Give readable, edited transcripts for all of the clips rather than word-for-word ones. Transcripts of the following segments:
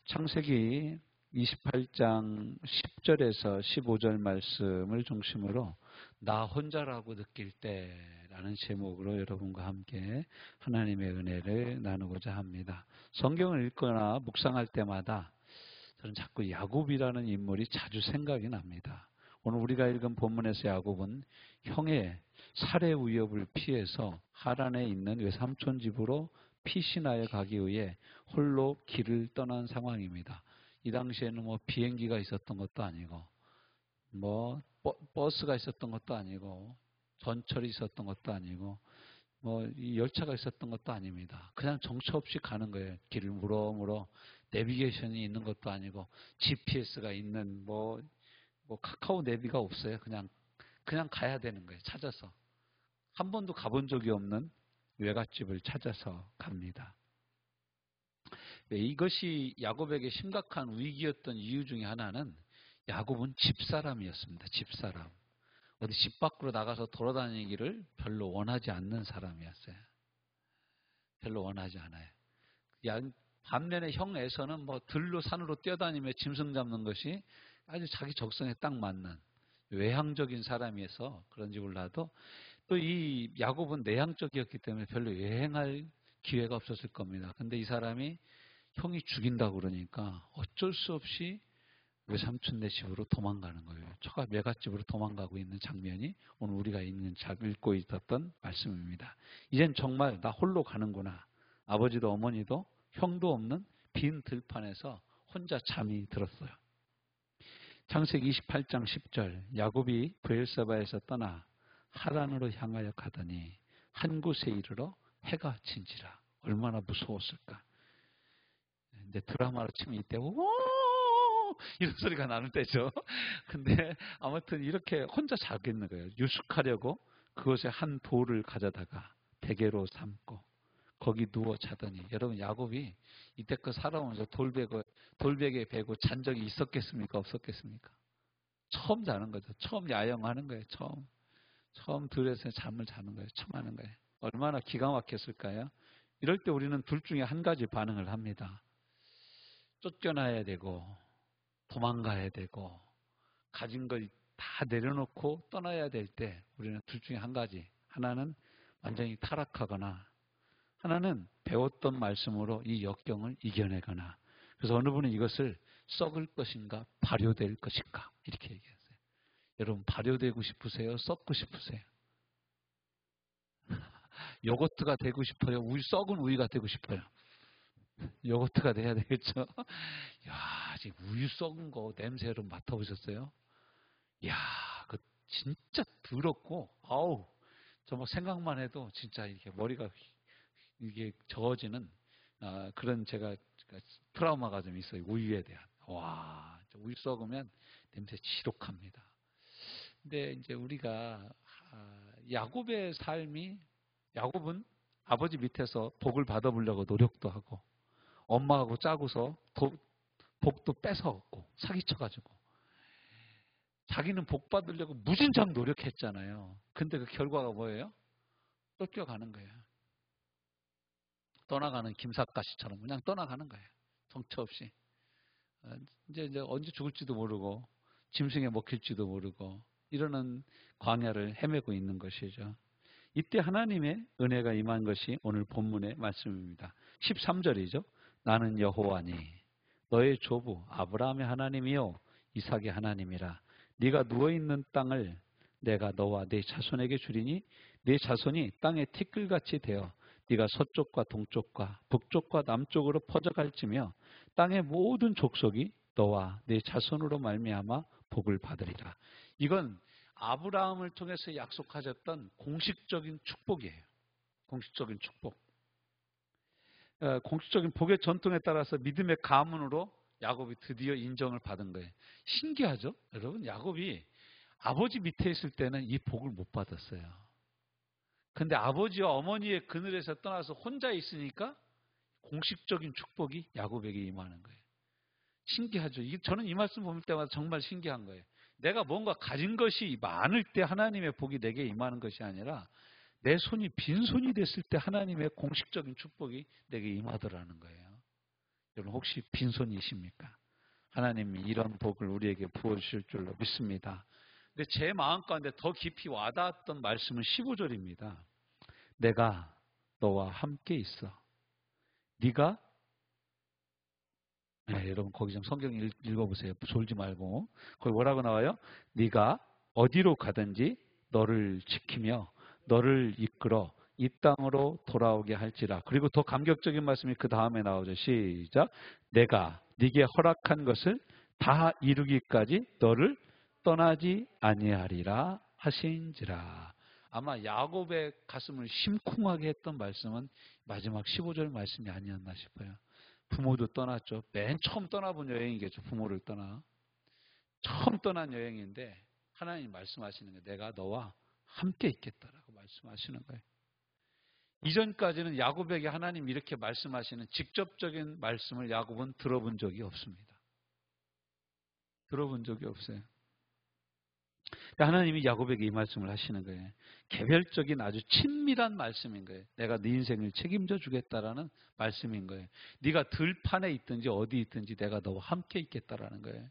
창세기 28장 10절에서 15절 말씀을 중심으로 나 혼자라고 느낄 때라는 제목으로 여러분과 함께 하나님의 은혜를 나누고자 합니다. 성경을 읽거나 묵상할 때마다 저는 자꾸 야곱이라는 인물이 자주 생각이 납니다. 오늘 우리가 읽은 본문에서 야곱은 형의 살해 위협을 피해서 하란에 있는 외삼촌 집으로 피신하여 가기 위해 홀로 길을 떠난 상황입니다. 이 당시에는 비행기가 있었던 것도 아니고 버스가 있었던 것도 아니고 전철이 있었던 것도 아니고 이 열차가 있었던 것도 아닙니다. 그냥 정처 없이 가는 거예요. 길을 물어 내비게이션이 있는 것도 아니고 GPS가 있는 카카오 내비가 없어요. 그냥 가야 되는 거예요. 찾아서. 한 번도 가본 적이 없는 외갓집을 찾아서 갑니다. 이것이 야곱에게 심각한 위기였던 이유 중에 하나는 야곱은 집사람이었습니다. 집사람. 어디 집 밖으로 나가서 돌아다니기를 별로 원하지 않는 사람이었어요. 별로 원하지 않아요. 반면에 형 에서는 들로 산으로 뛰어다니며 짐승 잡는 것이 아주 자기 적성에 딱 맞는 외향적인 사람이어서 그런지 몰라도 또 이 야곱은 내향적이었기 때문에 별로 여행할 기회가 없었을 겁니다. 근데 이 사람이 형이 죽인다고 그러니까 어쩔 수 없이 외삼촌네 집으로 도망가는 거예요. 처가 외갓집으로 도망가고 있는 장면이 오늘 우리가 읽고 있었던 말씀입니다. 이젠 정말 나 홀로 가는구나. 아버지도 어머니도 형도 없는 빈 들판에서 혼자 잠이 들었어요. 창세기 28장 10절 야곱이 브엘세바에서 떠나 하란으로 향하여 가더니 한 곳에 이르러 해가 진지라. 얼마나 무서웠을까. 이제 드라마로 치면 이때 오 이런 소리가 나는 때죠. 근데 아무튼 이렇게 혼자 자겠는 거예요. 유숙하려고 그것에 한 돌을 가져다가 베개로 삼고 거기 누워 자더니 여러분 야곱이 이때껏 살아오면서 돌베개 베고 잔 적이 있었겠습니까? 없었겠습니까? 처음 자는 거죠. 처음 야영하는 거예요. 처음 들에서 잠을 자는 거예요. 처음 하는 거예요. 얼마나 기가 막혔을까요? 이럴 때 우리는 둘 중에 한 가지 반응을 합니다. 쫓겨나야 되고 도망가야 되고 가진 걸 다 내려놓고 떠나야 될 때 우리는 둘 중에 한 가지. 하나는 완전히 타락하거나 하나는 배웠던 말씀으로 이 역경을 이겨내거나. 그래서 어느 분은 이것을 썩을 것인가 발효될 것인가 이렇게 얘기했어요. 여러분 발효되고 싶으세요? 썩고 싶으세요? 요거트가 되고 싶어요? 썩은 우유가 되고 싶어요? 요거트가 돼야 되겠죠? 야, 지금 우유 썩은 거 냄새를 맡아보셨어요? 야, 그 진짜 더럽고, 아우, 저 생각만 해도 진짜 이렇게 머리가 이게 저어지는 그런 제가 트라우마가 좀 있어요. 우유에 대한. 와, 우유 썩으면 냄새 지독합니다. 근데 이제 우리가 야곱의 삶이 야곱은 아버지 밑에서 복을 받아보려고 노력도 하고 엄마하고 짜고서 복도 뺏어갖고 사기쳐가지고 자기는 복 받으려고 무진장 노력했잖아요. 근데 그 결과가 뭐예요? 쫓겨가는 거예요. 떠나가는 김삿갓씨처럼 그냥 떠나가는 거예요. 정처 없이. 이제 언제 죽을지도 모르고 짐승에 먹힐지도 모르고 이러는 광야를 헤매고 있는 것이죠. 이때 하나님의 은혜가 임한 것이 오늘 본문의 말씀입니다. 13절이죠. 나는 여호와니 너의 조부 아브라함의 하나님이요 이삭의 하나님이라. 네가 누워있는 땅을 내가 너와 네 자손에게 주리니 네 자손이 땅의 티끌같이 되어 네가 서쪽과 동쪽과 북쪽과 남쪽으로 퍼져갈지며 땅의 모든 족속이 너와 네 자손으로 말미암아 복을 받으리라. 이건 아브라함을 통해서 약속하셨던 공식적인 축복이에요. 공식적인 축복. 공식적인 복의 전통에 따라서 믿음의 가문으로 야곱이 드디어 인정을 받은 거예요. 신기하죠? 여러분, 야곱이 아버지 밑에 있을 때는 이 복을 못 받았어요. 근데 아버지와 어머니의 그늘에서 떠나서 혼자 있으니까 공식적인 축복이 야곱에게 임하는 거예요. 신기하죠? 저는 이 말씀 볼 때마다 정말 신기한 거예요. 내가 뭔가 가진 것이 많을 때 하나님의 복이 내게 임하는 것이 아니라 내 손이 빈손이 됐을 때 하나님의 공식적인 축복이 내게 임하더라는 거예요. 여러분 혹시 빈손이십니까? 하나님이 이런 복을 우리에게 부어주실 줄로 믿습니다. 근데 제 마음 가운데 더 깊이 와닿았던 말씀은 15절입니다. 내가 너와 함께 있어. 네가 여러분 거기 좀 성경 읽어보세요. 졸지 말고. 거기 뭐라고 나와요? 네가 어디로 가든지 너를 지키며 너를 이끌어 이 땅으로 돌아오게 할지라. 그리고 더 감격적인 말씀이 그 다음에 나오죠. 시작. 내가 네게 허락한 것을 다 이루기까지 너를 떠나지 아니하리라 하신지라. 아마 야곱의 가슴을 심쿵하게 했던 말씀은 마지막 15절 말씀이 아니었나 싶어요. 부모도 떠났죠. 맨 처음 떠나본 여행이겠죠. 부모를 떠나. 처음 떠난 여행인데 하나님 말씀하시는 거예요. 내가 너와 함께 있겠다라고 말씀하시는 거예요. 이전까지는 야곱에게 하나님 이렇게 말씀하시는 직접적인 말씀을 야곱은 들어본 적이 없습니다. 들어본 적이 없어요. 하나님이 야곱에게 이 말씀을 하시는 거예요. 개별적인 아주 친밀한 말씀인 거예요. 내가 네 인생을 책임져 주겠다라는 말씀인 거예요. 네가 들판에 있든지 어디 있든지 내가 너와 함께 있겠다라는 거예요.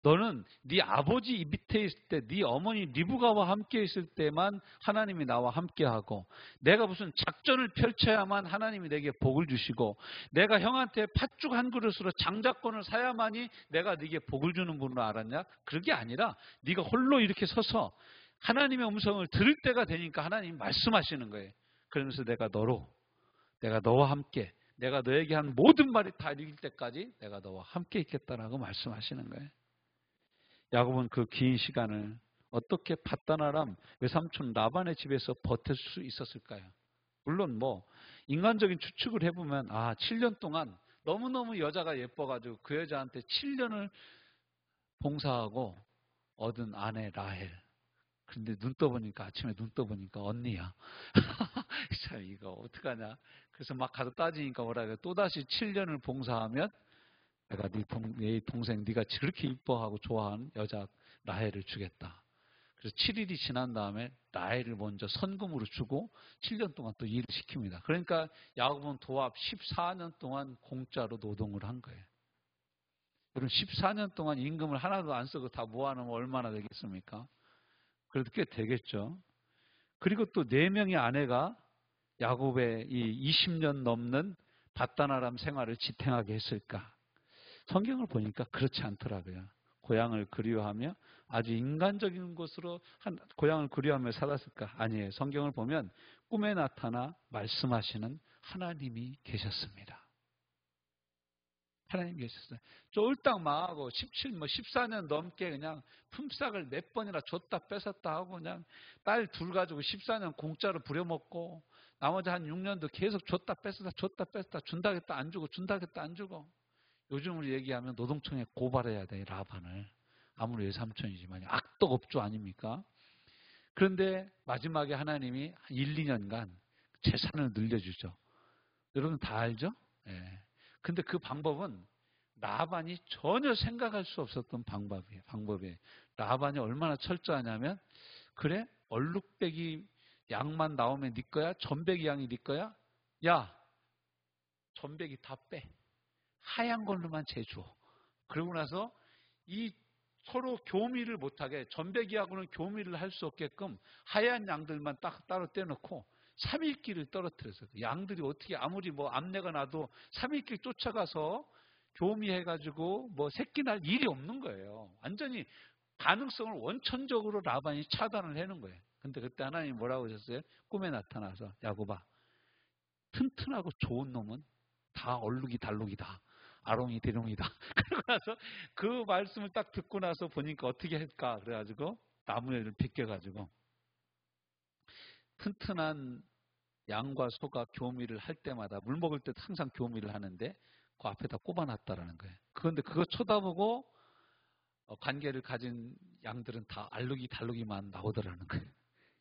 너는 네 아버지 밑에 있을 때, 네 어머니 리브가와 함께 있을 때만 하나님이 나와 함께하고, 내가 무슨 작전을 펼쳐야만 하나님이 내게 복을 주시고, 내가 형한테 팥죽 한 그릇으로 장자권을 사야만이 내가 네게 복을 주는 분으로 알았냐? 그게 아니라 네가 홀로 이렇게 서서 하나님의 음성을 들을 때가 되니까 하나님이 말씀하시는 거예요. 그러면서 내가 너와 함께, 내가 너에게 한 모든 말이 다 이길 때까지 내가 너와 함께 있겠다라고 말씀하시는 거예요. 야곱은 그 긴 시간을 어떻게 밧다나람 외삼촌 라반의 집에서 버틸 수 있었을까요? 물론 인간적인 추측을 해보면 7년 동안 너무너무 여자가 예뻐가지고 그 여자한테 7년을 봉사하고 얻은 아내 라헬. 근데 아침에 눈 떠보니까 언니야. 참 이거 어떡하냐. 그래서 막 가서 따지니까 뭐라 그래. 또다시 7년을 봉사하면 내가 네 동생 네가 그렇게 이뻐하고 좋아하는 여자 라헬을 주겠다. 그래서 7일이 지난 다음에 라헬을 먼저 선금으로 주고 7년 동안 또 일을 시킵니다. 그러니까 야곱은 도합 14년 동안 공짜로 노동을 한 거예요. 그럼 14년 동안 임금을 하나도 안 쓰고 다 모아놓으면 얼마나 되겠습니까? 그래도 꽤 되겠죠. 그리고 또 4명의 아내가 야곱의 이 20년 넘는 밧다나람 생활을 지탱하게 했을까? 성경을 보니까 그렇지 않더라고요. 고향을 그리워하며 아주 인간적인 곳으로 고향을 그리워하며 살았을까? 아니에요. 성경을 보면 꿈에 나타나 말씀하시는 하나님이 계셨습니다. 하나님 계셨어요. 쫄딱 망하고 14년 넘게 그냥 품삯을 몇 번이나 줬다 뺏었다 하고 그냥 딸 둘 가지고 14년 공짜로 부려먹고 나머지 한 6년도 계속 줬다 뺏었다 준다겠다 안 주고 준다겠다 안 주고 요즘으로 얘기하면 노동청에 고발해야 돼, 라반을. 아무리 외삼촌이지만 악덕업주 아닙니까? 그런데 마지막에 하나님이 1, 2년간 재산을 늘려주죠. 여러분 다 알죠? 예. 근데 그 방법은 라반이 전혀 생각할 수 없었던 방법이에요. 라반이 얼마나 철저하냐면, 그래? 얼룩배기 양만 나오면 네 거야? 전배기 양이 네 거야? 야, 전배기 다 빼. 하얀 걸로만 재줘. 그러고 나서 이 서로 교미를 못하게, 전배기하고는 교미를 할 수 없게끔 하얀 양들만 딱 따로 떼놓고 3일길을 떨어뜨려서 양들이 어떻게 아무리 암내가 나도 3일길 쫓아가서 교미해가지고 새끼 날 일이 없는 거예요. 완전히 가능성을 원천적으로 라반이 차단을 해놓은 거예요. 근데 그때 하나님이 뭐라고 하셨어요? 꿈에 나타나서 야곱아, 튼튼하고 좋은 놈은 다 얼룩이 달룩이다. 아롱이 대롱이다. 그러고 나서 그 말씀을 딱 듣고 나서 보니까 어떻게 할까? 그래가지고 나무를 벗겨가지고 튼튼한 양과 소가 교미를 할 때마다 물 먹을 때 항상 교미를 하는데 그 앞에다 꼽아놨다라는 거예요. 그런데 그거 쳐다보고 관계를 가진 양들은 다 알룩이 달룩이만 나오더라는 거예요.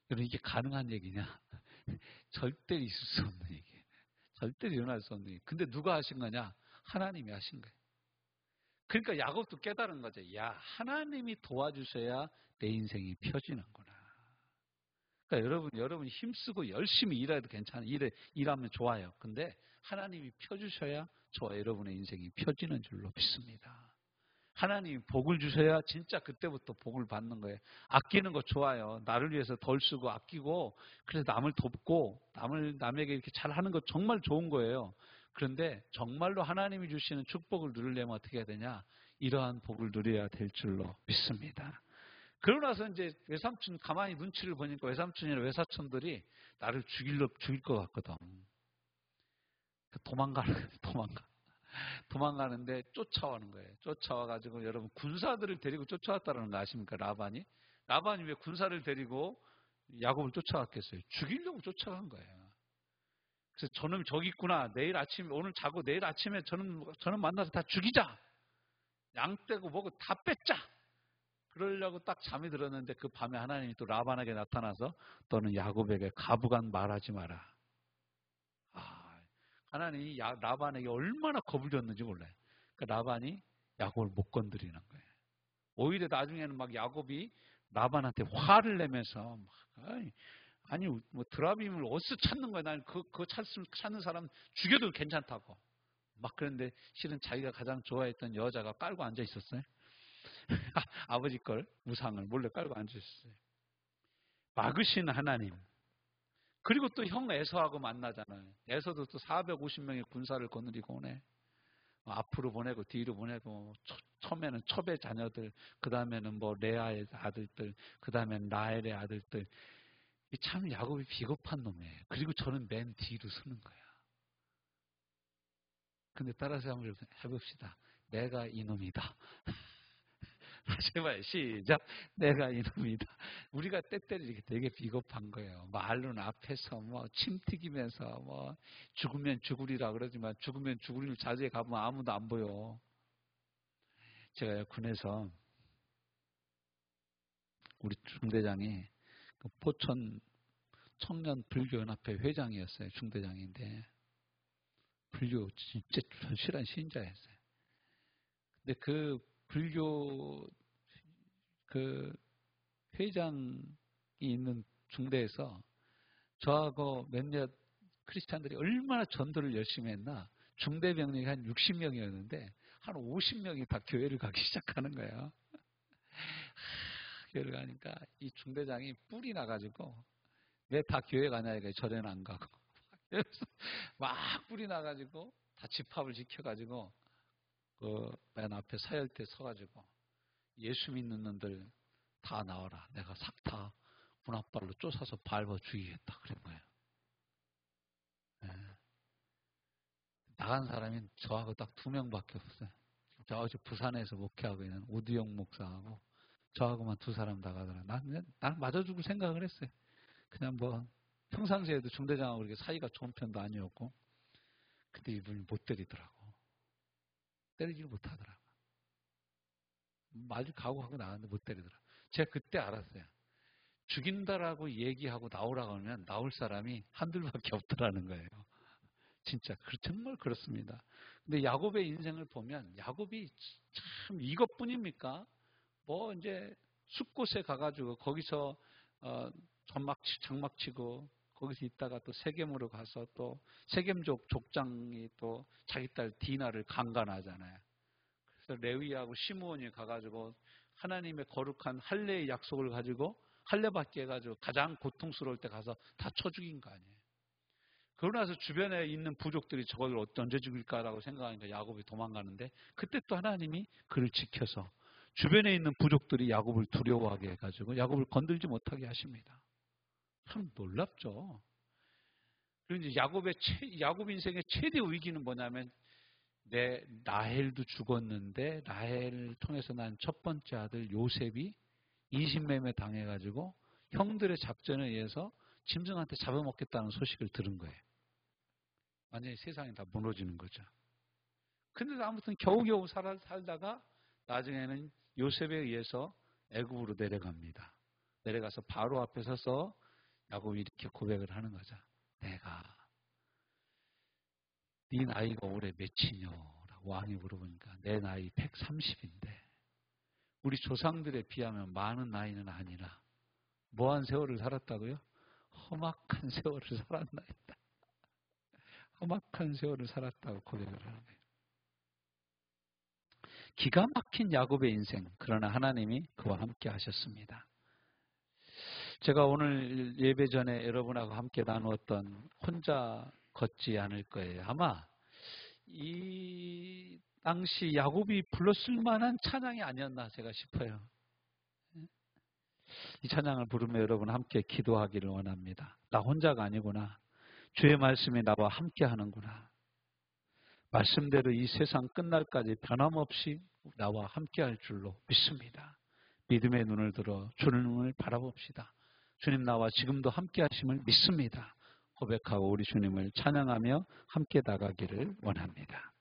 여러분 이게 가능한 얘기냐? 절대 있을 수 없는 얘기예요. 절대 일어날 수 없는 얘기. 근데 누가 하신 거냐? 하나님이 하신 거예요. 그러니까 야곱도 깨달은 거죠. 야, 하나님이 도와주셔야 내 인생이 펴지는구나. 그러니까 여러분 힘쓰고 열심히 일해도 괜찮아요. 일하면 좋아요. 근데 하나님이 펴주셔야 저와 여러분의 인생이 펴지는 줄로 믿습니다. 하나님이 복을 주셔야 진짜 그때부터 복을 받는 거예요. 아끼는 거 좋아요. 나를 위해서 덜 쓰고 아끼고 그래서 남을 돕고 남에게 이렇게 잘하는 거 정말 좋은 거예요. 그런데 정말로 하나님이 주시는 축복을 누리려면 어떻게 해야 되냐? 이러한 복을 누려야 될 줄로 믿습니다. 그러고 나서 이제 외삼촌 가만히 눈치를 보니까 외삼촌이나 외사촌들이 나를 죽일 것 같거든. 도망가는데 쫓아오는 거예요. 쫓아와가지고 여러분 군사들을 데리고 쫓아왔다는 거 아십니까? 라반이 왜 군사를 데리고 야곱을 쫓아왔겠어요? 죽이려고 쫓아간 거예요. 그래서 저놈이 저기 있구나. 내일 아침에 오늘 자고 내일 아침에 저는 만나서 다 죽이자. 양 떼고 뭐고 다 뺏자. 그러려고 딱 잠이 들었는데 그 밤에 하나님이 또 라반에게 나타나서 너는 야곱에게 가부간 말하지 마라. 하나님이 라반에게 얼마나 겁을 줬는지 몰라요. 그러니까 라반이 야곱을 못 건드리는 거예요. 오히려 나중에는 막 야곱이 라반한테 화를 내면서 아니 뭐 드라빔을 어디서 찾는 거야. 난 그거 찾는 사람 죽여도 괜찮다고. 막 그런데 실은 자기가 가장 좋아했던 여자가 깔고 앉아 있었어요. 아버지 걸 우상을 몰래 깔고 앉아 있었어요. 막으신 하나님. 그리고 또 형 에서하고 만나잖아요. 에서도 또 450명의 군사를 거느리고 오네. 앞으로 보내고 뒤로 보내고 처음에는 첩의 자녀들, 그 다음에는 뭐 레아의 아들들, 그 다음에는 라헬의 아들들. 참 야곱이 비겁한 놈이에요. 그리고 저는 맨 뒤로 서는 거야. 근데 따라서 한번 해봅시다. 내가 이놈이다. 제발 시작. 내가 이놈이다. 우리가 때때로 이렇게 되게 비겁한 거예요. 말로는 앞에서 뭐 침 튀기면서 뭐 죽으면 죽으리라 그러지만 죽으면 죽으리를 자주에 가보면 아무도 안 보여. 제가 군에서 우리 중대장이 그 포천 청년 불교연합회 회장이었어요. 중대장인데 불교 진짜 절실한 신자였어요. 근데 그 불교 그 회장이 있는 중대에서 저하고 몇몇 크리스찬들이 얼마나 전도를 열심히 했나. 중대 병력이 한 60명이었는데 한 50명이 다 교회를 가기 시작하는 거예요. 교회를 가니까 이 중대장이 뿔이 나가지고 왜 다 교회 가냐 이거 절에는 안 가고 막 뿔이 나가지고 다 집합을 지켜가지고 그 맨 앞에 사열대 서가지고 예수 믿는 놈들 다 나와라. 내가 싹 다 군합발로 쫓아서 밟아 죽이겠다. 그런 거예요. 네. 나간 사람이 저하고 딱 2명밖에 없어요. 저 부산에서 목회하고 있는 오두영 목사하고 저하고만 2사람 나가더라. 나는 맞아 죽을 생각을 했어요. 그냥 뭐 평상시에도 중대장하고 이렇게 사이가 좋은 편도 아니었고, 근데 이분이 못 때리더라고. 때리지를 못하더라고. 마주 각오하고 나갔는데 못 때리더라. 제가 그때 알았어요. 죽인다라고 얘기하고 나오라고 하면 나올 사람이 한둘밖에 없더라는 거예요. 진짜 정말 그렇습니다. 근데 야곱의 인생을 보면 야곱이 참 이것뿐입니까? 뭐 이제 숲곳에 가가지고 거기서 장막 치고 거기서 있다가 또 세겜으로 가서 또 세겜족 족장이 또 자기 딸 디나를 강간하잖아요. 그래서 레위하고 시므온이 가가지고 하나님의 거룩한 할례의 약속을 가지고 할례받게 해가지고 가장 고통스러울 때 가서 다 쳐 죽인 거 아니에요. 그러고 나서 주변에 있는 부족들이 저걸 언제 죽일까라고 생각하니까 야곱이 도망가는데 그때 또 하나님이 그를 지켜서 주변에 있는 부족들이 야곱을 두려워하게 해가지고 야곱을 건들지 못하게 하십니다. 참 놀랍죠. 그리고 이제 야곱 인생의 최대 위기는 뭐냐면 라헬도 죽었는데 라헬을 통해서 난 첫 번째 아들 요셉이 인신매매 당해가지고 형들의 작전에 의해서 짐승한테 잡아먹겠다는 소식을 들은 거예요. 완전히 세상이 다 무너지는 거죠. 근데 아무튼 겨우겨우 살다가 나중에는 요셉에 의해서 애굽으로 내려갑니다. 내려가서 바로 앞에 서서 야곱이 이렇게 고백을 하는 거죠. 내가 네 나이가 올해 몇이뇨? 라고 왕이 물어보니까 내 나이 130인데 우리 조상들에 비하면 많은 나이는 아니라 뭐한 세월을 살았다고요? 험악한 세월을 살았나이다. 험악한 세월을 살았다고 고백을 하는 거예요. 기가 막힌 야곱의 인생, 그러나 하나님이 그와 함께 하셨습니다. 제가 오늘 예배 전에 여러분하고 함께 나누었던 혼자 걷지 않을 거예요. 아마 이 당시 야곱이 불렀을 만한 찬양이 아니었나 제가 싶어요. 이 찬양을 부르며 여러분 함께 기도하기를 원합니다. 나 혼자가 아니구나. 주의 말씀이 나와 함께 하는구나. 말씀대로 이 세상 끝날까지 변함없이 나와 함께 할 줄로 믿습니다. 믿음의 눈을 들어 주님을 바라봅시다. 주님 나와 지금도 함께 하심을 믿습니다. 고백하고 우리 주님을 찬양하며 함께 나가기를 원합니다.